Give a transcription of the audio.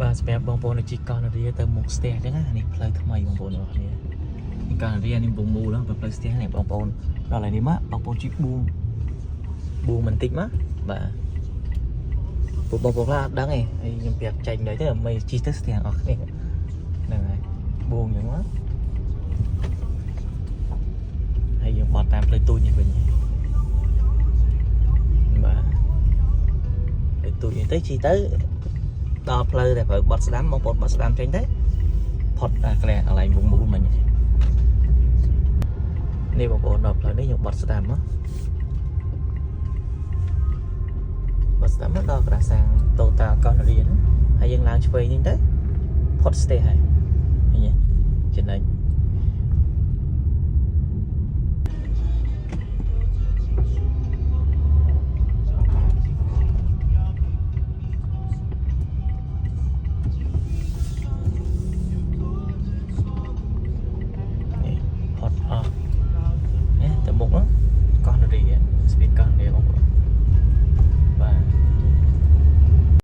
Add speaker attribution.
Speaker 1: បាទសម្រាប់បងប្អូនជីកកោនរាទៅមុខស្ទះអញ្ចឹងណានេះផ្លូវថ្មីបងប្អូននេះកោនរានេះពងមូលទៅផ្លូវស្ទះនេះបងប្អូនដល់ហើយនេះមកបងប្អូនជីប៊ូបន្តិចមកបាទបងប្អូនខ្លះដឹងឯងហើយខ្ញុំប្រាប់ចែកដែរទៅមិនជីទៅស្ទះអស់គ្នាហ្នឹងហើយប៊ូអញ្ចឹងមកហើយយើងបត់តាមផ្លូវទូចនេះវិញបាទផ្លូវទូចនេះទៅជីទៅដល់ផ្លូវដែលត្រូវបត់ស្ដាំបងប្អូនបត់ស្ដាំចេញទៅផុតអាក្លែកន្លែងវងមូលមិញនេះបងប្អូនដល់ផ្លូវនេះយើងបត់ស្ដាំមកបត់ស្ដាំមកដល់ក្រាសាំងតូតាល់កោនរៀនហើយយើងឡើងឆ្វេងនេះទៅផុតស្ទះហើយឃើញទេចំណេញ